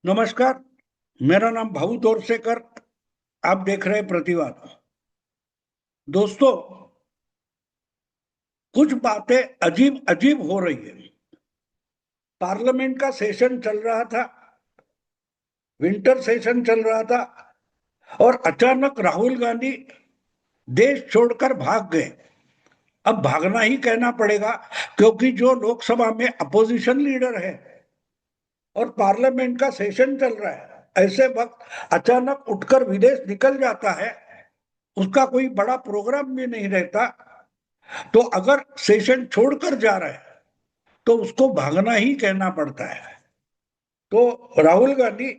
नमस्कार। मेरा नाम भाऊ तोरसेकर। आप देख रहे हैं प्रतिवाद। दोस्तों, कुछ बातें अजीब अजीब हो रही है। पार्लियामेंट का सेशन चल रहा था, विंटर सेशन चल रहा था, और अचानक राहुल गांधी देश छोड़कर भाग गए। अब भागना ही कहना पड़ेगा, क्योंकि जो लोकसभा में अपोजिशन लीडर है और पार्लियामेंट का सेशन चल रहा है, ऐसे वक्त अचानक उठकर विदेश निकल जाता है। उसका कोई बड़ा प्रोग्राम भी नहीं रहता, तो अगर सेशन छोड़कर जा रहा है तो उसको भागना ही कहना पड़ता है। तो राहुल गांधी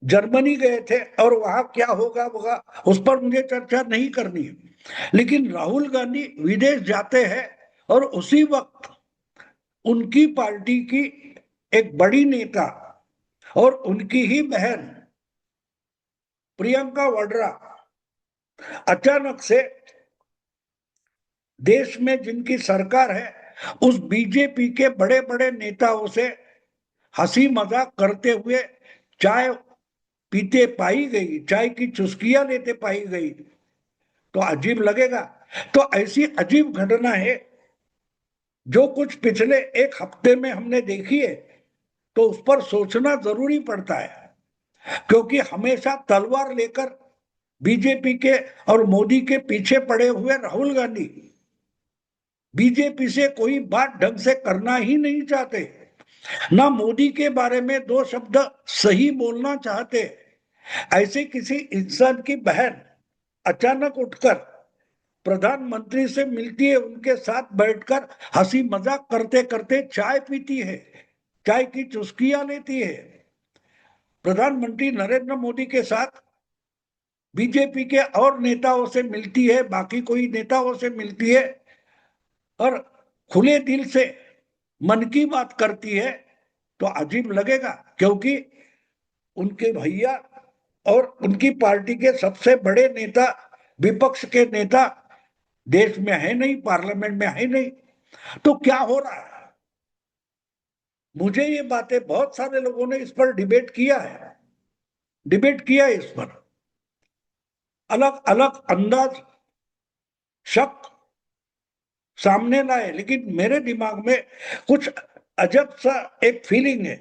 जर्मनी गए थे, और वहां क्या होगा होगा उस पर मुझे चर्चा नहीं करनी है। लेकिन राहुल गांधी विदेश जाते हैं और उसी वक्त उनकी पार्टी की एक बड़ी नेता और उनकी ही बहन प्रियंका वाड्रा अचानक से देश में जिनकी सरकार है उस बीजेपी के बड़े बड़े नेताओं से हंसी मजाक करते हुए चाय पीते पाई गई, चाय की चुस्कियां लेते पाई गई, तो अजीब लगेगा। तो ऐसी अजीब घटना है जो कुछ पिछले एक हफ्ते में हमने देखी है, तो उस पर सोचना जरूरी पड़ता है। क्योंकि हमेशा तलवार लेकर बीजेपी के और मोदी के पीछे पड़े हुए राहुल गांधी बीजेपी से कोई बात ढंग से करना ही नहीं चाहते, ना मोदी के बारे में दो शब्द सही बोलना चाहते। ऐसे किसी इंसान की बहन अचानक उठकर प्रधानमंत्री से मिलती है, उनके साथ बैठकर हंसी मजाक करते करते चाय पीती है, चाय की चुस्कियां लेती है, प्रधानमंत्री नरेंद्र मोदी के साथ बीजेपी के और नेताओं से मिलती है, बाकी कोई नेताओं से मिलती है, और खुले दिल से मन की बात करती है, तो अजीब लगेगा। क्योंकि उनके भैया और उनकी पार्टी के सबसे बड़े नेता, विपक्ष के नेता देश में है नहीं, पार्लियामेंट में है नहीं, तो क्या हो रहा है। मुझे ये बातें, बहुत सारे लोगों ने इस पर डिबेट किया है इस पर, अलग अलग अंदाज, शक सामने लाए, लेकिन मेरे दिमाग में कुछ अजब सा एक फीलिंग है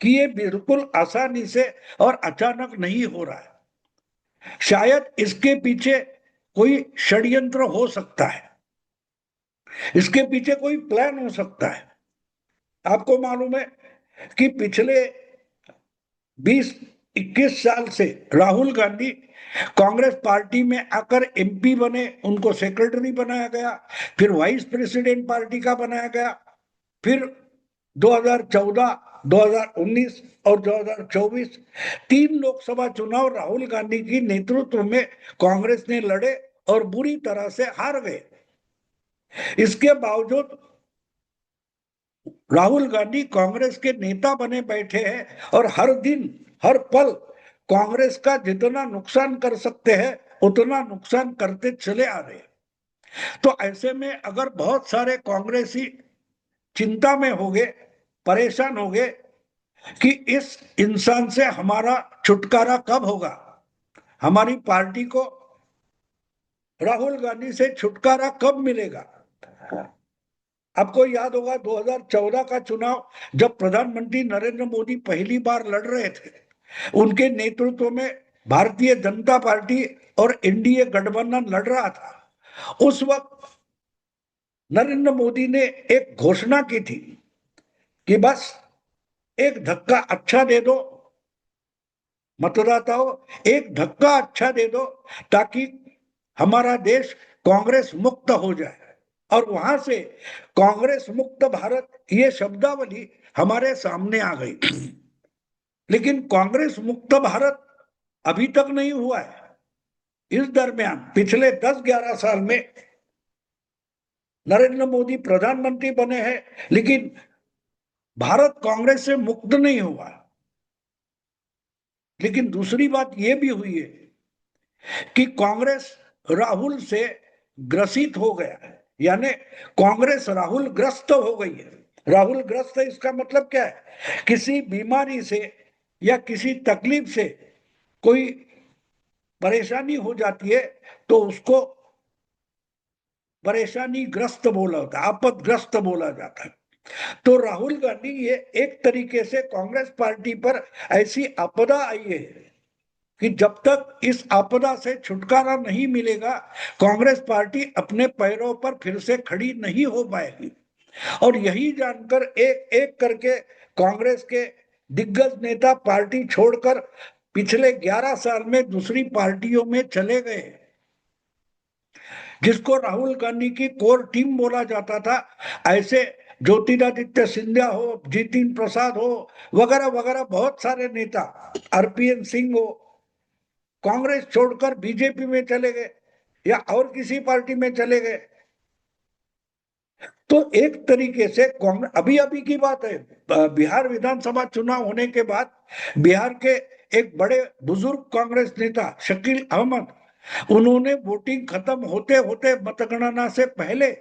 कि ये बिल्कुल आसानी से और अचानक नहीं हो रहा है। शायद इसके पीछे कोई षड्यंत्र हो सकता है, इसके पीछे कोई प्लान हो सकता है। आपको मालूम है कि पिछले 20-21 साल से राहुल गांधी कांग्रेस पार्टी में आकर एमपी बने, उनको सेक्रेटरी बनाया गया, फिर वाइस प्रेसिडेंट पार्टी का बनाया गया, फिर 2014, 2019 और 2024 तीन लोकसभा चुनाव राहुल गांधी की नेतृत्व में कांग्रेस ने लड़े और बुरी तरह से हार गए। इसके बावजूद राहुल गांधी कांग्रेस के नेता बने बैठे हैं और हर दिन हर पल कांग्रेस का जितना नुकसान कर सकते हैं उतना नुकसान करते चले आ रहे हैं। तो ऐसे में अगर बहुत सारे कांग्रेसी चिंता में हो गए, परेशान हो गए कि इस इंसान से हमारा छुटकारा कब होगा, हमारी पार्टी को राहुल गांधी से छुटकारा कब मिलेगा। आपको याद होगा 2014 का चुनाव, जब प्रधानमंत्री नरेंद्र मोदी पहली बार लड़ रहे थे, उनके नेतृत्व में भारतीय जनता पार्टी और एनडीए गठबंधन लड़ रहा था। उस वक्त नरेंद्र मोदी ने एक घोषणा की थी कि बस एक धक्का अच्छा दे दो मतदाताओं, एक धक्का अच्छा दे दो, ताकि हमारा देश कांग्रेस मुक्त हो जाए। और वहां से कांग्रेस मुक्त भारत ये शब्दावली हमारे सामने आ गई। लेकिन कांग्रेस मुक्त भारत अभी तक नहीं हुआ है। इस दरमियान पिछले 10-11 साल में नरेंद्र मोदी प्रधानमंत्री बने हैं, लेकिन भारत कांग्रेस से मुक्त नहीं हुआ। लेकिन दूसरी बात यह भी हुई है कि कांग्रेस राहुल से ग्रसित हो गया है, यानी कांग्रेस राहुल ग्रस्त हो गई है। राहुल ग्रस्त है, इसका मतलब क्या है, किसी बीमारी से या किसी तकलीफ से कोई परेशानी हो जाती है तो उसको परेशानी ग्रस्त बोला होता है, आपदग्रस्त बोला जाता है। तो राहुल गांधी, ये एक तरीके से कांग्रेस पार्टी पर ऐसी आपदा आई है कि जब तक इस आपदा से छुटकारा नहीं मिलेगा, कांग्रेस पार्टी अपने पैरों पर फिर से खड़ी नहीं हो पाएगी। और यही जानकर एक एक करके कांग्रेस के दिग्गज नेता पार्टी छोड़कर पिछले 11 साल में दूसरी पार्टियों में चले गए, जिसको राहुल गांधी की कोर टीम बोला जाता था। ऐसे ज्योतिरादित्य सिंधिया हो, जितिन प्रसाद हो, वगैरह वगैरह बहुत सारे नेता, आरपीएन सिंह हो, कांग्रेस छोड़कर बीजेपी में चले गए या और किसी पार्टी में चले गए। तो एक तरीके से कांग्रेस, अभी अभी की बात है, बिहार विधानसभा चुनाव होने के बाद बिहार के एक बड़े बुजुर्ग कांग्रेस नेता शकील अहमद, उन्होंने वोटिंग खत्म होते होते मतगणना से पहले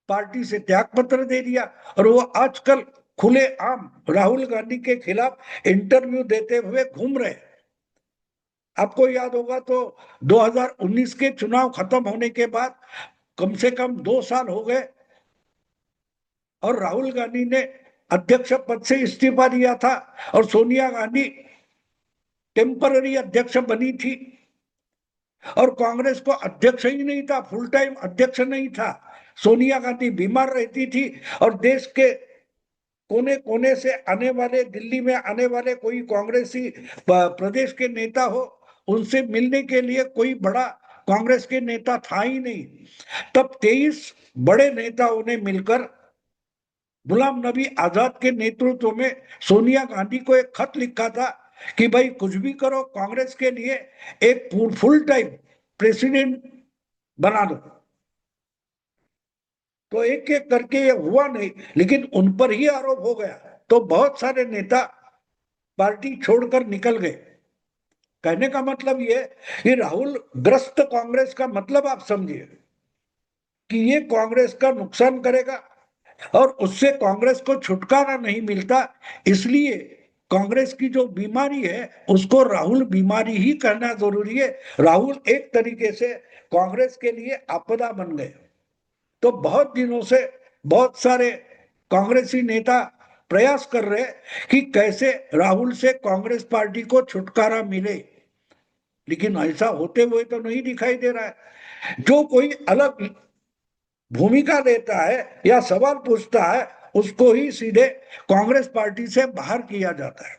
पार्टी से त्याग पत्र दे दिया, और वो आजकल खुले आम राहुल गांधी के खिलाफ इंटरव्यू देते हुए घूम रहे। आपको याद होगा तो 2019 के चुनाव खत्म होने के बाद कम से कम 2 साल हो गए और राहुल गांधी ने अध्यक्ष पद से इस्तीफा दिया था और सोनिया गांधी टेम्पररी अध्यक्ष बनी थी, और कांग्रेस को अध्यक्ष ही नहीं था, फुल टाइम अध्यक्ष नहीं था। सोनिया गांधी बीमार रहती थी और देश के कोने कोने से आने वाले, दिल्ली में आने वाले कोई कांग्रेसी प्रदेश के नेता हो, उनसे मिलने के लिए कोई बड़ा कांग्रेस के नेता था ही नहीं। तब 23 बड़े नेताओं ने मिलकर गुलाम नबी आजाद के नेतृत्व में सोनिया गांधी को एक खत लिखा था कि भाई कुछ भी करो, कांग्रेस के लिए एक फुल टाइम प्रेसिडेंट बना दो। तो एक एक करके ये हुआ नहीं, लेकिन उन पर ही आरोप हो गया, तो बहुत सारे नेता पार्टी छोड़कर निकल गए। कहने का मतलब ये कि राहुल ग्रस्त कांग्रेस का मतलब आप समझिए कि ये कांग्रेस का नुकसान करेगा और उससे कांग्रेस को छुटकारा नहीं मिलता। इसलिए कांग्रेस की जो बीमारी है उसको राहुल बीमारी ही कहना जरूरी है। राहुल एक तरीके से कांग्रेस के लिए आपदा बन गए। तो बहुत दिनों से बहुत सारे कांग्रेसी नेता प्रयास कर रहे कि कैसे राहुल से कांग्रेस पार्टी को छुटकारा मिले, लेकिन ऐसा होते हुए तो नहीं दिखाई दे रहा है। जो कोई अलग भूमिका लेता है या सवाल पूछता है, उसको ही सीधे कांग्रेस पार्टी से बाहर किया जाता है।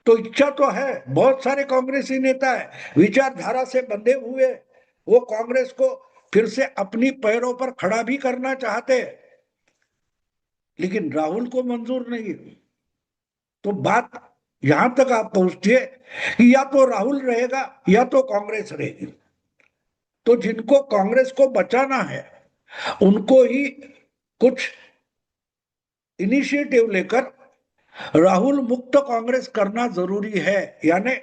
तो इच्छा तो है, बहुत सारे कांग्रेसी नेता है विचारधारा से बंधे हुए, वो कांग्रेस को फिर से अपनी पैरों पर खड़ा भी करना चाहते हैं, लेकिन राहुल को मंजूर नहीं। तो बात यहां तक आप पहुंचती है कि या तो राहुल रहेगा या तो कांग्रेस रहेगी। तो जिनको कांग्रेस को बचाना है उनको ही कुछ इनिशिएटिव लेकर राहुल मुक्त कांग्रेस करना जरूरी है। यानी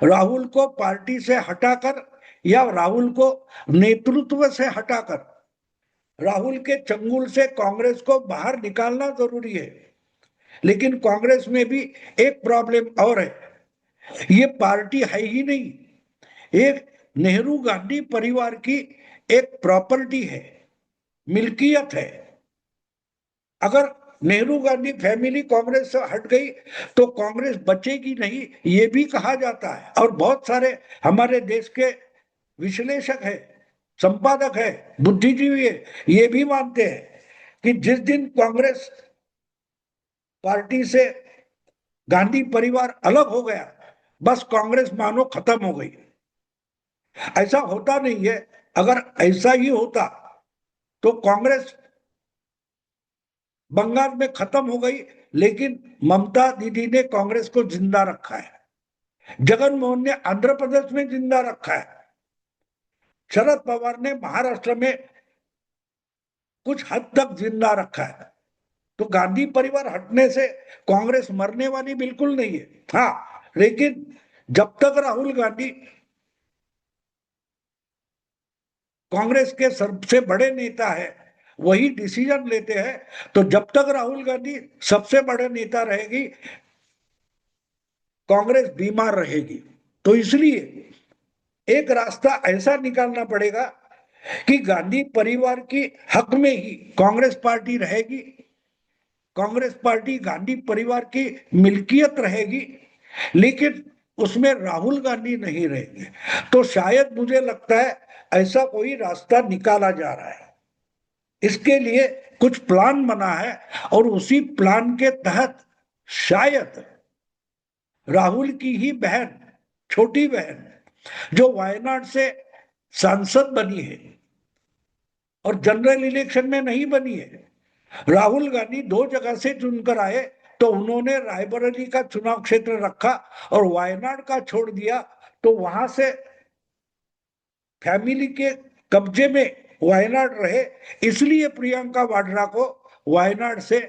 राहुल को पार्टी से हटाकर या राहुल को नेतृत्व से हटाकर राहुल के चंगुल से कांग्रेस को बाहर निकालना जरूरी है। लेकिन कांग्रेस में भी एक प्रॉब्लम और है, ये पार्टी है ही नहीं, एक नेहरू गांधी परिवार की एक प्रॉपर्टी है, मिल्कियत है। अगर नेहरू गांधी फैमिली कांग्रेस से हट गई तो कांग्रेस बचेगी नहीं, ये भी कहा जाता है। और बहुत सारे हमारे देश के विश्लेषक है, संपादक है, बुद्धिजीवी है, ये भी मानते हैं कि जिस दिन कांग्रेस पार्टी से गांधी परिवार अलग हो गया, बस कांग्रेस मानो खत्म हो गई। ऐसा होता नहीं है। अगर ऐसा ही होता तो कांग्रेस बंगाल में खत्म हो गई, लेकिन ममता दीदी ने कांग्रेस को जिंदा रखा है, जगन मोहन ने आंध्र प्रदेश में जिंदा रखा है, शरद पवार ने महाराष्ट्र में कुछ हद तक जिंदा रखा है। तो गांधी परिवार हटने से कांग्रेस मरने वाली बिल्कुल नहीं है। हाँ, लेकिन जब तक राहुल गांधी कांग्रेस के सबसे बड़े नेता है, वही डिसीजन लेते हैं। तो जब तक राहुल गांधी सबसे बड़े नेता रहेगी, कांग्रेस बीमार रहेगी। तो इसलिए एक रास्ता ऐसा निकालना पड़ेगा कि गांधी परिवार की हक में ही कांग्रेस पार्टी रहेगी, कांग्रेस पार्टी गांधी परिवार की मिल्कियत रहेगी, लेकिन उसमें राहुल गांधी नहीं रहेंगे। तो शायद मुझे लगता है ऐसा कोई रास्ता निकाला जा रहा है। इसके लिए कुछ प्लान बना है और उसी प्लान के तहत शायद राहुल की ही बहन, छोटी बहन, जो वायनाड से सांसद बनी है और जनरल इलेक्शन में नहीं बनी है, राहुल गांधी दो जगह से चुनकर आए, तो उन्होंने रायबरेली का चुनाव क्षेत्र रखा और वायनाड का छोड़ दिया। तो वहां से फैमिली के कब्जे में वायनाड रहे, इसलिए प्रियंका वाड्रा को वायनाड से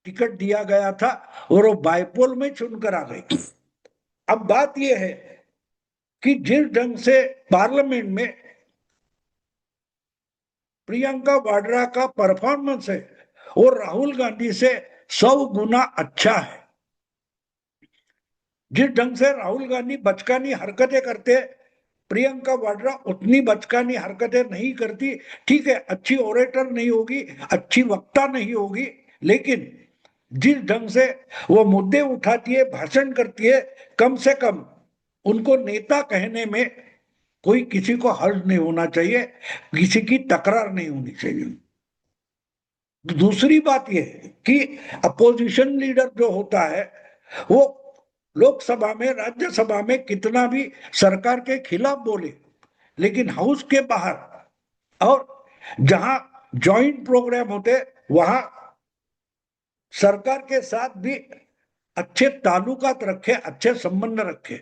टिकट दिया गया था और वो बाइपोल में चुनकर आ गई। अब बात यह है कि जिस ढंग से पार्लियामेंट में प्रियंका वाड्रा का परफॉर्मेंस है वो राहुल गांधी से 100 गुना अच्छा है। जिस ढंग से राहुल गांधी बचकानी हरकतें करते, प्रियंका वाड्रा उतनी बचकानी हरकतें नहीं करती। ठीक है, अच्छी ओरेटर नहीं होगी, अच्छी वक्ता नहीं होगी, लेकिन जिस ढंग से वो मुद्दे उठाती है, भाषण करती है, कम से कम उनको नेता कहने में कोई किसी को हर्ज नहीं होना चाहिए, किसी की तकरार नहीं होनी चाहिए। दूसरी बात यह है कि अपोजिशन लीडर जो होता है वो लोकसभा में, राज्यसभा में कितना भी सरकार के खिलाफ बोले, लेकिन हाउस के बाहर और जहां जॉइंट प्रोग्राम होते वहां सरकार के साथ भी अच्छे ताल्लुकात रखे, अच्छे संबंध रखे।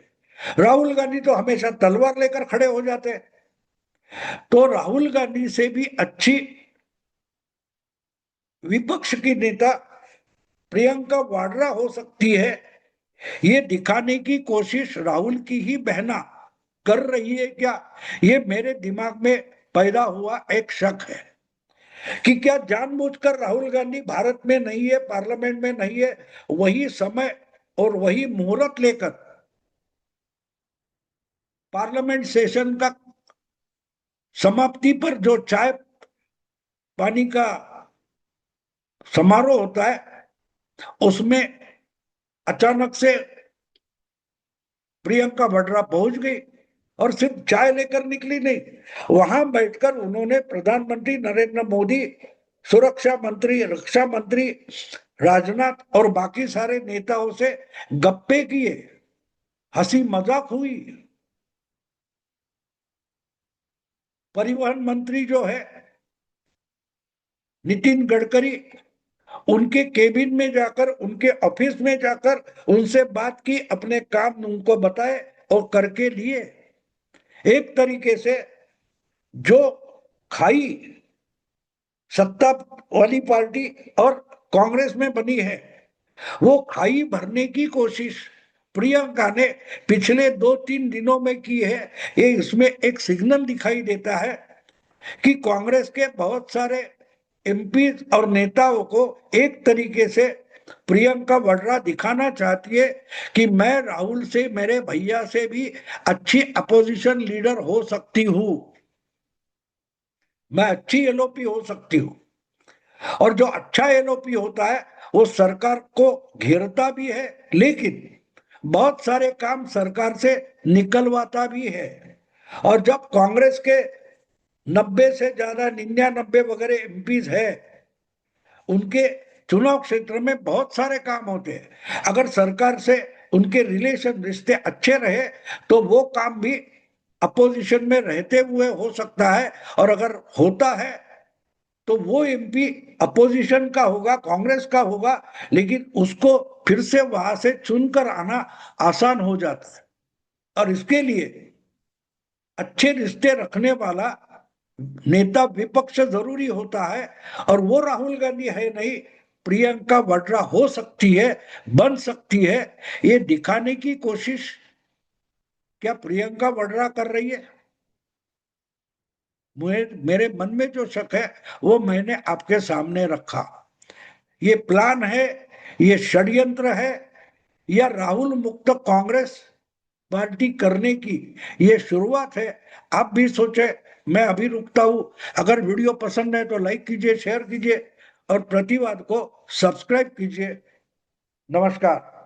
राहुल गांधी तो हमेशा तलवार लेकर खड़े हो जाते हैं। तो राहुल गांधी से भी अच्छी विपक्ष की नेता प्रियंका वाड्रा हो सकती है, ये दिखाने की कोशिश राहुल की ही बहना कर रही है क्या? ये मेरे दिमाग में पैदा हुआ एक शक है कि क्या जानबूझकर राहुल गांधी भारत में नहीं है, पार्लियामेंट में नहीं है, वही समय और वही मुहूर्त लेकर पार्लियामेंट सेशन का समाप्ति पर जो चाय पानी का समारोह होता है उसमें अचानक से प्रियंका वाड्रा पहुंच गई और सिर्फ चाय लेकर निकली नहीं, वहां बैठकर उन्होंने प्रधानमंत्री नरेंद्र मोदी, सुरक्षा मंत्री, रक्षा मंत्री राजनाथ और बाकी सारे नेताओं से गप्पे किए, हंसी मजाक हुई। परिवहन मंत्री जो है नितिन गडकरी, उनके केबिन में जाकर, उनके ऑफिस में जाकर उनसे बात की, अपने काम उनको बताए और करके लिए। एक तरीके से जो खाई सत्ता वाली पार्टी और कांग्रेस में बनी है, वो खाई भरने की कोशिश प्रियंका ने पिछले 2-3 दिनों में की है। ये इसमें एक सिग्नल दिखाई देता है कि कांग्रेस के बहुत सारे एमपी और नेताओं को एक तरीके से प्रियंका वाड्रा दिखाना चाहती है कि मैं राहुल से, मेरे भैया से भी अच्छी अपोजिशन लीडर हो सकती हूं, मैं अच्छी एलओपी हो सकती हूं। और जो अच्छा एलओपी होता है वो सरकार को घेरता भी है, लेकिन बहुत सारे काम सरकार से निकलवाता भी है। और जब कांग्रेस के 90 से ज्यादा, 99 वगैरह एमपीज है, उनके चुनाव क्षेत्र में बहुत सारे काम होते हैं। अगर सरकार से उनके रिलेशन, रिश्ते अच्छे रहे तो वो काम भी अपोजिशन में रहते हुए हो सकता है। और अगर होता है तो वो एमपी अपोजिशन का होगा, कांग्रेस का होगा, लेकिन उसको फिर से वहां से चुनकर आना आसान हो जाता है। और इसके लिए अच्छे रिश्ते रखने वाला नेता विपक्ष जरूरी होता है, और वो राहुल गांधी है नहीं, प्रियंका वाड्रा हो सकती है, बन सकती है। ये दिखाने की कोशिश क्या प्रियंका वाड्रा कर रही है? मेरे मन में जो शक है वो मैंने आपके सामने रखा। ये प्लान है, ये षड्यंत्र है, या राहुल मुक्त कांग्रेस पार्टी करने की ये शुरुआत है? आप भी सोचे। मैं अभी रुकता हूं। अगर वीडियो पसंद है तो लाइक कीजिए, शेयर कीजिए और प्रतिवाद को सब्सक्राइब कीजिए। नमस्कार।